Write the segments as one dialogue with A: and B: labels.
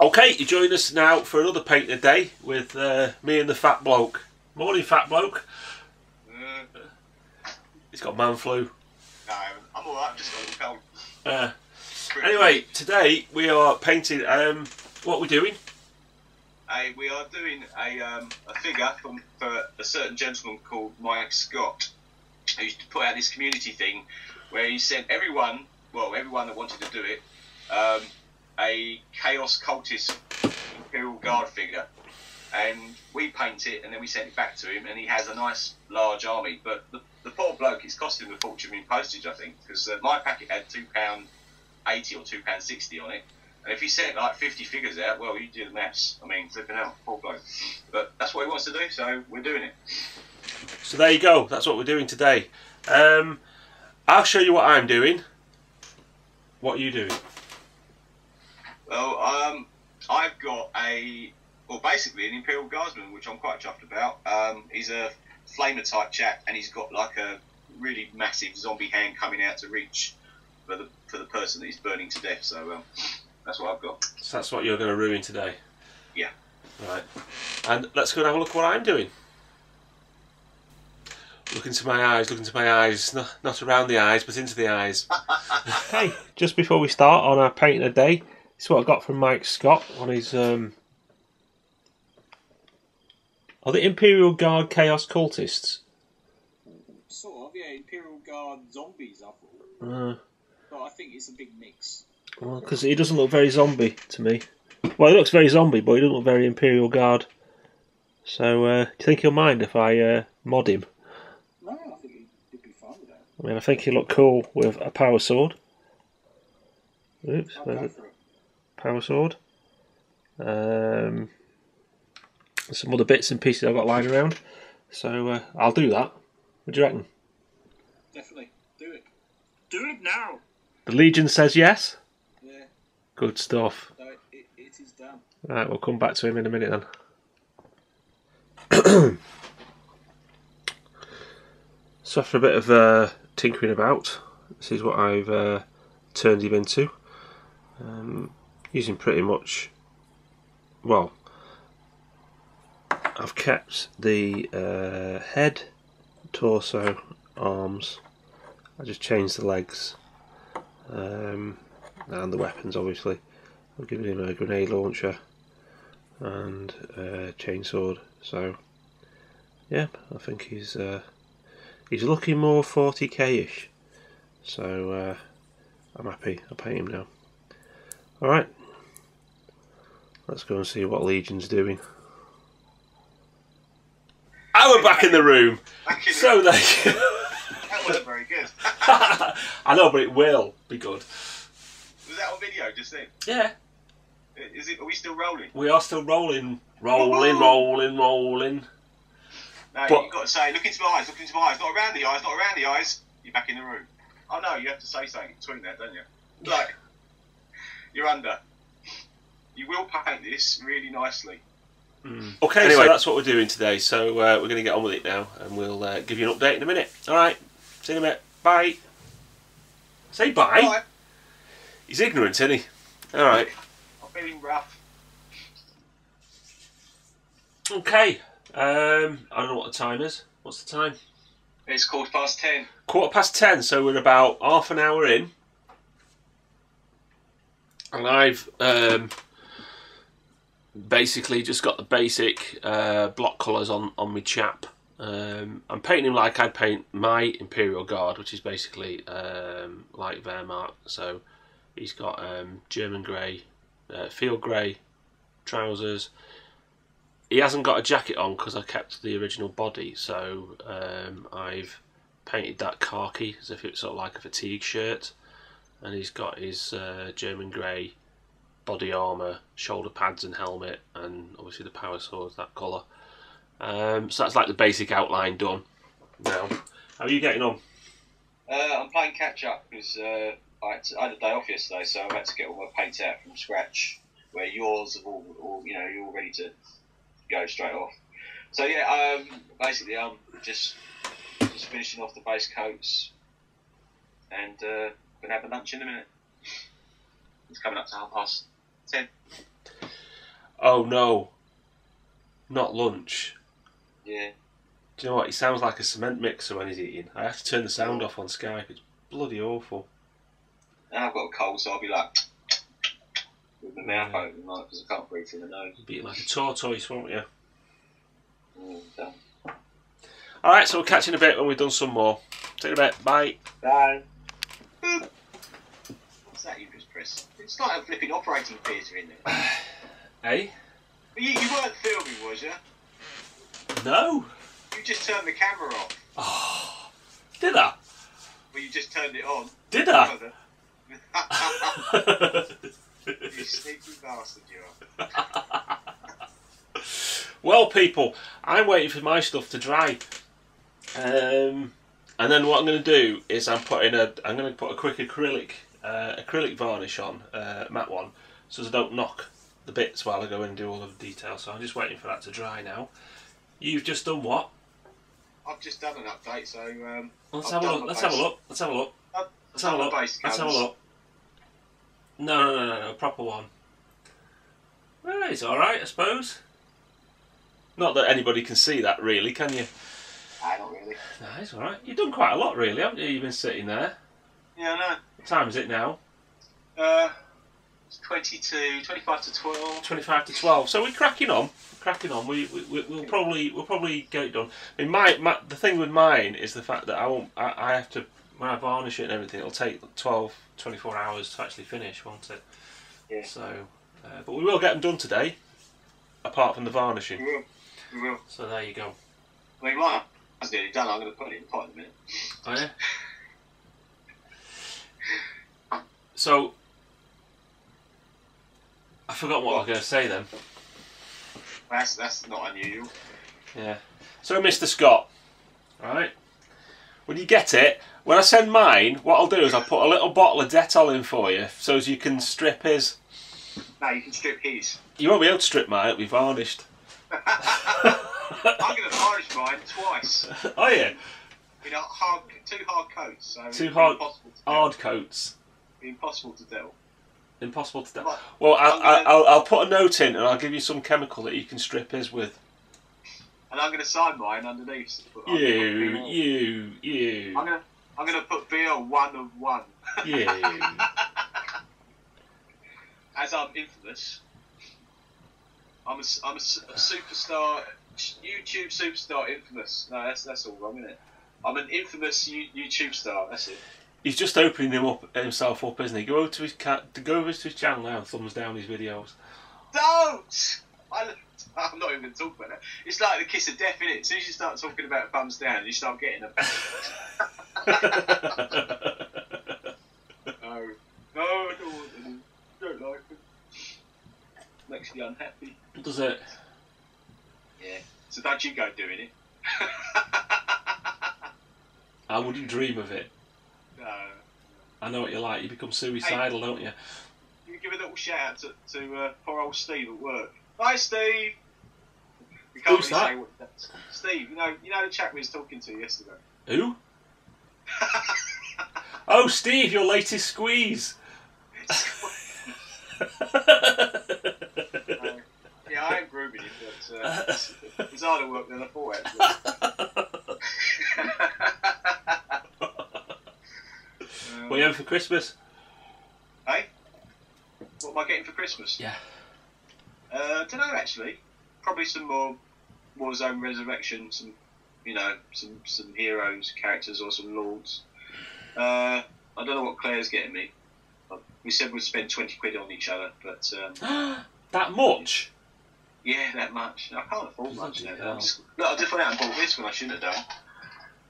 A: Okay, you join us now for another paint a day with me and the fat bloke. Morning, fat bloke. He's got man flu.
B: No, I'm alright, I've just got a cold.
A: Anyway, today we are painting, what are we doing?
B: We are doing a figure for a certain gentleman called Mike Scott, who used to put out this community thing where he sent everyone that wanted to do it, a Chaos Cultist Imperial Guard figure. And we paint it and then we send it back to him, and he has a nice large army. But the poor bloke, it's cost him a fortune in postage, I think, because my packet had £2.80 or £2.60 on it. And if he sent like 50 figures out, well, you do the maths. I mean, flipping out, poor bloke. But that's what he wants to do, so we're doing it.
A: So there you go, that's what we're doing today. I'll show you what I'm doing. What are you doing?
B: Well, I've got basically an Imperial Guardsman, which I'm quite chuffed about. He's a flamer type chap, and he's got like a really massive zombie hand coming out to reach for the person that he's burning to death. So that's what I've got.
A: So that's what you're going to ruin today?
B: Yeah.
A: Right. And let's go and have a look at what I'm doing. Look into my eyes, not around the eyes, but into the eyes. Hey, just before we start on our painting a day, this is what I got from Mike Scott on his are the Imperial Guard Chaos Cultists?
C: Sort of, yeah. Imperial Guard zombies, I thought. But I think it's a big mix.
A: Well, because he doesn't look very zombie to me. Well, he looks very zombie, but he doesn't look very Imperial Guard. So, do you think he'll mind if I mod him?
C: No, I think he'd be fine with that.
A: I mean, I think he'll look cool with a power sword. Oops, where's it? Power sword. Some other bits and pieces I've got lying around. So I'll do that. What do you reckon?
C: Definitely. Do it. Do it now!
A: The Legion says yes?
C: Yeah.
A: Good stuff.
C: No, it is done.
A: Right, we'll come back to him in a minute then. So after a bit of tinkering about, this is what I've turned him into. Using pretty much, well, I've kept the head, torso, arms. I just changed the legs and the weapons. Obviously, I've given him a grenade launcher and a chainsword. So yeah, I think he's looking more 40k-ish. So I'm happy. I'll paint him now. All right, let's go and see what Legion's doing. And we're back in the room. So there.
B: That wasn't very good.
A: I know, but it will be good.
B: Was that on video just then?
A: Yeah.
B: Is it? Are we still rolling?
A: We are still rolling. Rolling.
B: No,
A: But
B: you've got to say, look into my eyes, not around the eyes, You're back in the room. Oh no, you have to say something between that, don't you? Like, you're under. You will paint this really nicely.
A: Okay, anyway, so that's what we're doing today. So we're going to get on with it now, and we'll give you an update in a minute. All right, see you in a minute. Bye. Say bye.
B: Bye.
A: He's ignorant, isn't he? All right.
B: I'm feeling rough.
A: Okay. I don't know what the time is. What's the time?
B: It's 10:15.
A: 10:15. So we're about half an hour in, and I've basically just got the basic block colours on my chap. I'm painting him like I'd paint my Imperial Guard, which is basically like Wehrmacht. So he's got German grey, field grey trousers. He hasn't got a jacket on because I kept the original body, so I've painted that khaki as if it's sort of like a fatigue shirt, and he's got his German grey body armour, shoulder pads and helmet, and obviously the power sword, that colour. So that's like the basic outline done. Now, how are you getting on?
B: I'm playing catch up because I had a day off yesterday, so I've had to get all my paints out from scratch. Where yours have all you're all ready to go straight off. So yeah, basically I'm just finishing off the base coats, and gonna have a lunch in a minute. It's coming up to 10:30.
A: Oh no, not lunch.
B: Yeah.
A: Do you know what? He sounds like a cement mixer when he's eating. I have to turn the sound off on Skype. It's bloody awful.
B: Now I've got a cold, so I'll be like with my mouth open, like, because I can't breathe through the nose.
A: You'll be like a tortoise, won't you?
B: Done.
A: Alright, so we'll catch you in a bit when we've done some more. See you in a bit. Bye.
B: Bye. What's that you just press? It's like a flipping operating theatre in there.
A: Hey?
B: You weren't filming, was you?
A: No.
B: You just turned the camera off.
A: Oh, did I?
B: Well, you just turned it on.
A: Did I?
B: You sneaky bastard, you are.
A: Well, people, I'm waiting for my stuff to dry. And then what I'm going to do is I'm going to put a quick acrylic varnish on, matte one, so as I don't knock the bits while I go in and do all of the details. So I'm just waiting for that to dry now. You've just done what?
B: I've just done an update, so
A: Let's have a look. Let's have a look. Let's have a look. Let's have a look. Let's have a look. No, proper one. Well, it's all right, I suppose. Not that anybody can see that, really, can you?
B: Not really.
A: No, it's all right. You've done quite a lot, really, haven't you? You've been sitting there.
B: Yeah, I know.
A: What time is it now?
B: It's 25 to 12.
A: 25 to 12. So we're cracking on. We'll probably get it done. I mean, the thing with mine is the fact that I have to, when I varnish it and everything, it'll take 24 hours to actually finish, won't it?
B: Yeah.
A: So, but we will get them done today, apart from the varnishing.
B: We will.
A: So there you go.
B: I mean, mine is nearly done. I'm going to put it in the pot in a minute.
A: Oh yeah. So I forgot what I was going to say then.
B: That's not unusual.
A: Yeah. So, Mr. Scott, right? When you get it, when I send mine, what I'll do is I'll put a little bottle of Dettol in for you, so as you can strip his.
B: No, you can strip his.
A: You won't be able to strip mine; it'll be varnished.
B: I'm going to varnish mine twice.
A: Oh yeah.
B: You know, two hard coats. So
A: Two hard coats.
B: It'd be impossible to do.
A: Impossible to do. Well, I'll put a note in and I'll give you some chemical that you can strip his with.
B: And I'm going to sign mine underneath.
A: You.
B: I'm going to put beer 1 of 1.
A: You.
B: As I'm infamous. I'm a superstar, YouTube superstar infamous. No, that's all wrong, isn't it? I'm an infamous YouTube star. That's it.
A: He's just opening himself up, isn't he? Go over to his channel now and thumbs down his videos.
B: Don't! I'm not even going to talk about that. It's like the kiss of death, isn't it? As soon as you start talking about thumbs down, you start getting them. No, I don't like them. Makes me unhappy.
A: Does it?
B: Yeah. So don't you go doing it.
A: I wouldn't dream of it.
B: No.
A: I know what you're like. You become suicidal, don't you?
B: You give a little shout out to poor old Steve at work. Hi, Steve. We can't
A: Who's
B: really
A: that?
B: say what that's. Steve, you know the chap we was talking to yesterday.
A: Who? Oh, Steve, your latest squeeze.
B: Yeah, I ain't grooming him, but it's harder work than I thought, actually.
A: What are you having for Christmas?
B: Hey? What am I getting for Christmas?
A: Yeah.
B: Don't know, actually. Probably some more Warzone Resurrection, some heroes, characters, or some lords. I don't know what Claire's getting me. We said we'd spend 20 quid on each other, but...
A: That much?
B: Yeah, that much. I can't afford much now.
A: Hell.
B: I just went out and bought this when I shouldn't have done.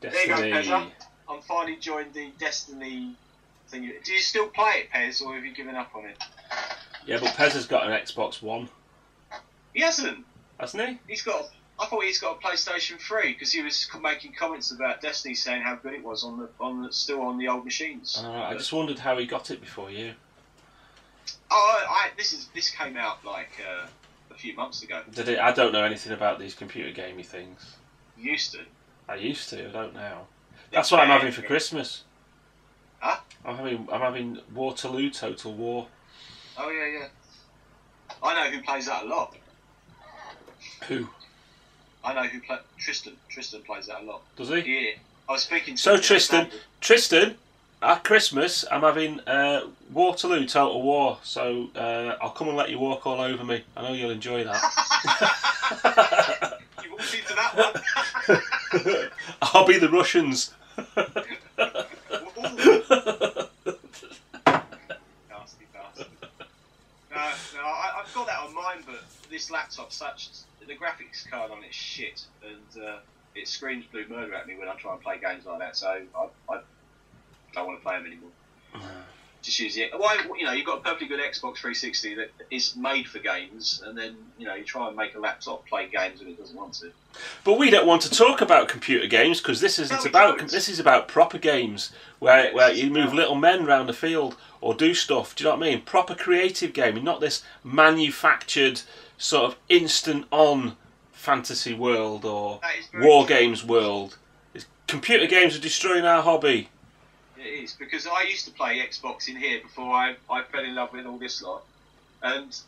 A: Destiny.
B: There you go, Pezza. I'm finally joined the Destiny thing. Do you still play it, Pez, or have you given up on it?
A: Yeah, but Pez has got an Xbox One.
B: He hasn't.
A: Hasn't he?
B: I thought he's got a PlayStation 3 because he was making comments about Destiny, saying how good it was still on the old machines.
A: I just wondered how he got it before you.
B: Oh, this came out like a few months ago.
A: Did it? I don't know anything about these computer gamey things.
B: You used to.
A: I used to. I don't now. That's what I'm having for Christmas.
B: Huh?
A: I'm having Waterloo Total War.
B: Oh yeah. I know who plays that a lot.
A: Who?
B: I know who plays Tristan. Tristan plays that a lot.
A: Does he?
B: Yeah. I was speaking to
A: So
B: him
A: Tristan, at Christmas I'm having Waterloo Total War, so I'll come and let you walk all over me. I know you'll enjoy that.
B: You walked into that one.
A: I'll be the Russians.
B: Nasty bastard. No, I've got that on mine, but this laptop's the graphics card on it's shit, and it screams blue murder at me when I try and play games like that. So I don't want to play them anymore. Just use it. Why? You've got a perfectly good Xbox 360 that is made for games, and then you try and make a laptop play games when it doesn't want to.
A: But we don't want to talk about computer games because this isn't about. This is about proper games where you move little men around the field or do stuff. Do you know what I mean? Proper creative gaming, not this manufactured sort of instant on fantasy world or war games world. Computer games are destroying our hobby.
B: It is, because I used to play Xbox in here before I fell in love with all this lot, and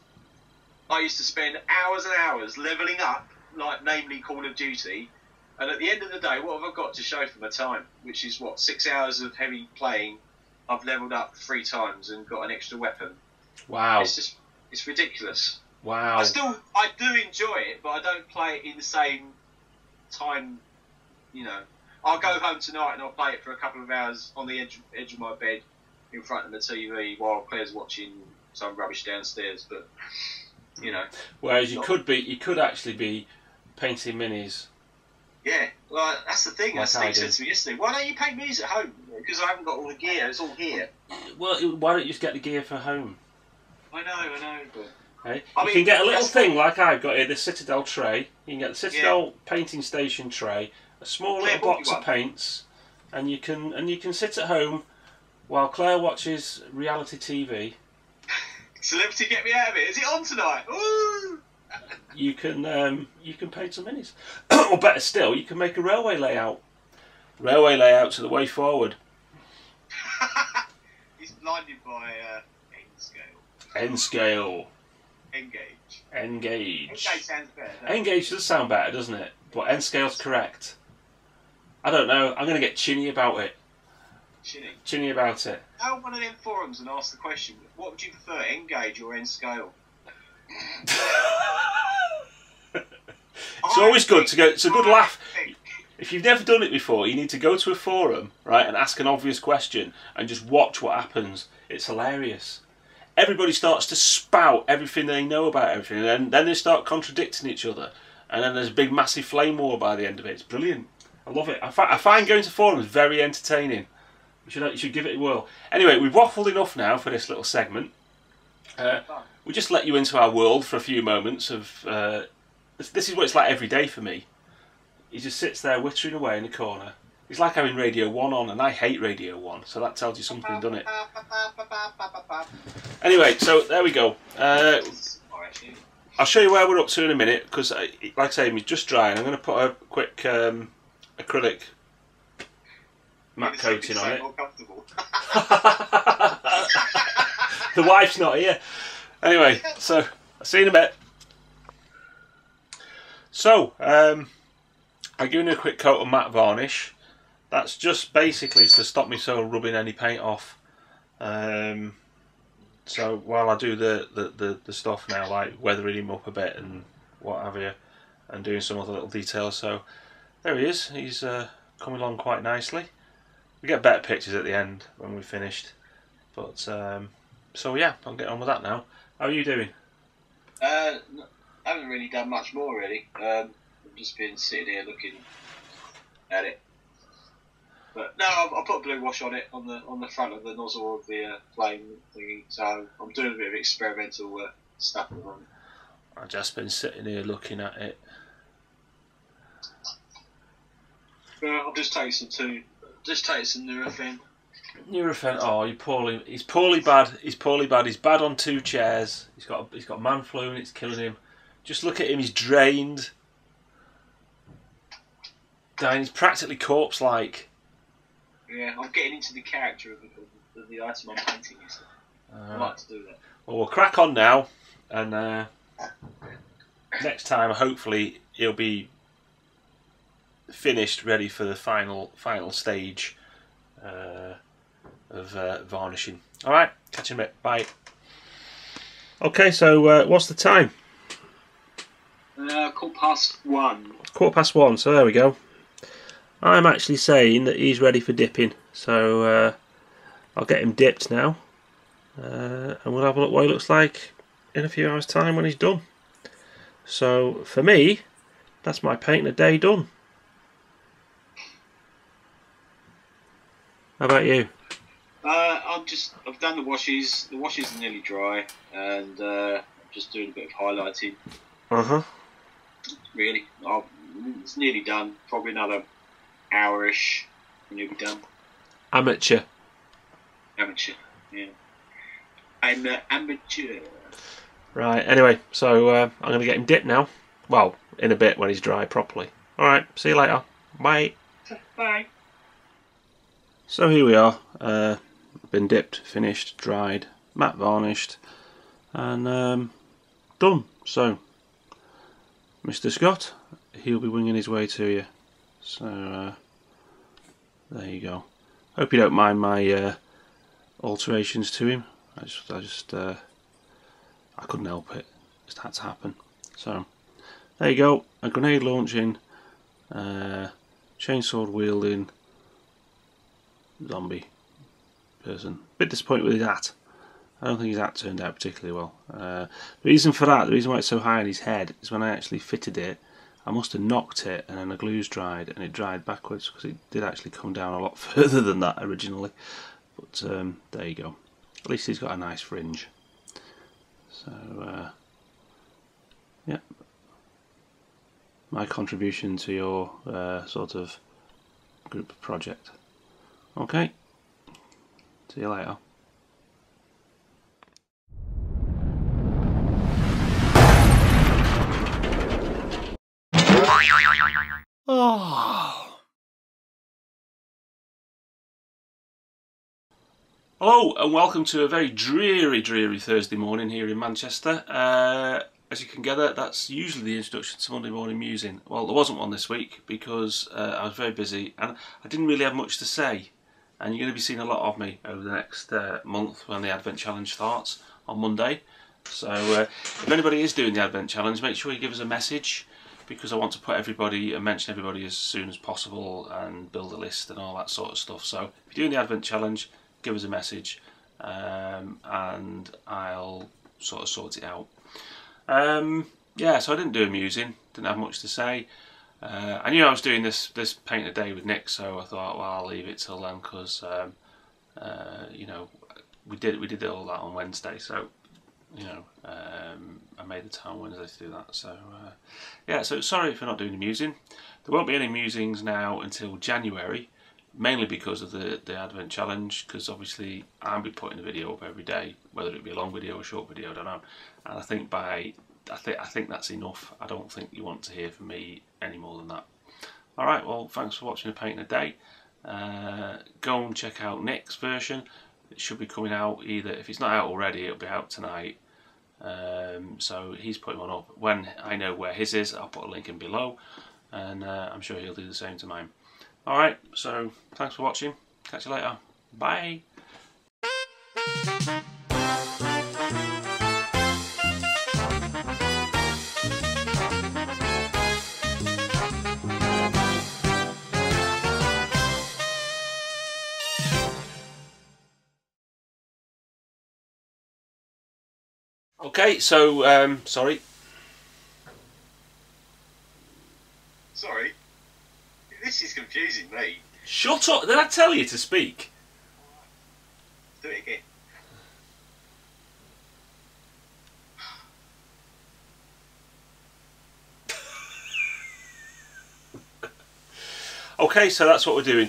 B: I used to spend hours and hours levelling up, like namely Call of Duty, and at the end of the day, what have I got to show for my time? Which is 6 hours of heavy playing. I've levelled up 3 times and got an extra weapon.
A: Wow.
B: It's ridiculous.
A: Wow.
B: I do enjoy it, but I don't play it in the same time, I'll go home tonight and I'll play it for a couple of hours on the edge of my bed in front of the TV while Claire's watching some rubbish downstairs. But
A: whereas you could actually be painting minis.
B: Yeah, well, that's the thing.
A: Like
B: Steve said to me yesterday, why don't you paint minis at home? Because I haven't got all the gear. It's all here.
A: Well, why don't you just get the gear for home?
B: I know, but.
A: Hey? You can get a little thing like I've got here, this Citadel tray. You can get the Citadel painting station tray, a small little box of paints, and you can sit at home while Claire watches reality TV.
B: Celebrity Get Me Out of It. Is it on tonight? Ooh!
A: You can paint some minis, or better still, you can make a railway layout. Railway layouts are the way forward.
B: He's blinded by N-scale.
A: N-scale.
B: Engage.
A: Engage
B: sounds better.
A: Engage does sound better, doesn't it? But N-scale's correct. I don't know. I'm going to get chinny about it. Chinny about it.
B: Go on one of them forums and ask the question, what would you prefer, Engage or N-scale?
A: It's always good to go. It's a good laugh. If you've never done it before, you need to go to a forum, right, and ask an obvious question and just watch what happens. It's hilarious. Everybody starts to spout everything they know about everything, and then they start contradicting each other, and then there's a big massive flame war by the end of it. It's brilliant. I love it. I find going to forums very entertaining. You should give it a whirl. Anyway, we've waffled enough now for this little segment. We just let you into our world for a few moments of... this is what it's like every day for me. He just sits there wittering away in the corner. It's like having Radio 1 on, and I hate Radio 1, so that tells you something, doesn't it? Anyway, so there we go. I'll show you where we're up to in a minute, because, like I say, he's just drying. I'm going to put a quick acrylic matte coating on it. The wife's not here. Anyway, so I'll see you in a bit. So, I've given you a quick coat of matte varnish. That's just basically to stop me rubbing any paint off. So while I do the stuff now, like weathering him up a bit and what have you, and doing some other little details. So there he is. He's coming along quite nicely. We get better pictures at the end when we've finished. But so yeah, I'll get on with that now. How are you doing?
B: I haven't really done much more really. I've just been sitting here looking at it. But no, I'll put blue wash on it on the front of the nozzle of the flame thingy. So I'm doing a bit of experimental stuff with them.
A: I've just been sitting here looking at it.
B: I'll just take some Nurofen.
A: Nurofen. Oh, he's poorly bad. He's poorly bad. He's bad on 2 chairs. He's got man flu and it's killing him. Just look at him. He's drained. Dying. He's practically corpse-like.
B: Yeah, I'm getting into the character of the item I'm painting. I like to do that.
A: Well, we'll crack on now. and next time hopefully he'll be finished, ready for the final stage of varnishing. Alright, catch you in a bit, bye. Okay, so what's the time?
C: 1:15.
A: 1:15, so there we go. I'm actually saying that he's ready for dipping, so I'll get him dipped now, and we'll have a look what he looks like in a few hours time when he's done. So for me, that's my paint a day done. How about you?
C: I've done the washes. The washes are nearly dry, and I'm just doing a bit of highlighting. Really, it's nearly done. Probably another hour-ish, and you'll be done.
A: Amateur,
C: yeah. I'm an amateur.
A: right? Anyway, so I'm going to get him dipped now. Well, in a bit when he's dry properly. All right, see you later. Bye.
C: Bye.
A: So here we are. Been dipped, finished, dried, matte varnished, and done. So, Mr. Scott, he'll be winging his way to you. So there you go. Hope you don't mind my alterations to him. I couldn't help it. It just had to happen. So there you go. A grenade launching, chainsaw wielding zombie person. Bit disappointed with his hat. I don't think his hat turned out particularly well. The reason for that, the reason why it's so high on his head, is when I actually fitted it, I must have knocked it and then the glue's dried and it dried backwards, because it did actually come down a lot further than that originally. But there you go. At least he's got a nice fringe. So yeah, my contribution to your sort of group project. Okay, see you later. Oh. Hello and welcome to a very dreary Thursday morning here in Manchester. As you can gather, that's usually the introduction to Monday morning musing. Well, there wasn't one this week because I was very busy and I didn't really have much to say. And you're going to be seeing a lot of me over the next month when the Advent Challenge starts on Monday. So if anybody is doing the Advent Challenge, make sure you give us a message, because I want to put everybody and mention everybody as soon as possible and build a list and all that sort of stuff. So if you're doing the Advent Challenge, give us a message and I'll sort of sort it out. Yeah, so I didn't do a musing, didn't have much to say. I knew I was doing this paint a day with Nick, so I thought, well, I'll leave it till then, because you know, we did all that on Wednesday, so you know, I made the time Wednesday to do that. So yeah, so sorry if you're not doing the musing. There won't be any musings now until January, mainly because of the Advent Challenge, because obviously I'll be putting a video up every day, whether it be a long video or a short video, I don't know. And I think I think that's enough. I don't think you want to hear from me any more than that. Alright, well, thanks for watching a paint a day. Go and check out Nick's version. It should be coming out either, if it's not out already, it'll be out tonight. So he's putting one up. When I know where his is, I'll put a link in below, and I'm sure he'll do the same to mine. Alright, so thanks for watching. Catch you later. Bye. Okay, so sorry.
B: Sorry. This is confusing me.
A: Shut up! Did I tell you to speak?
B: Do it again.
A: Okay, so that's what we're doing.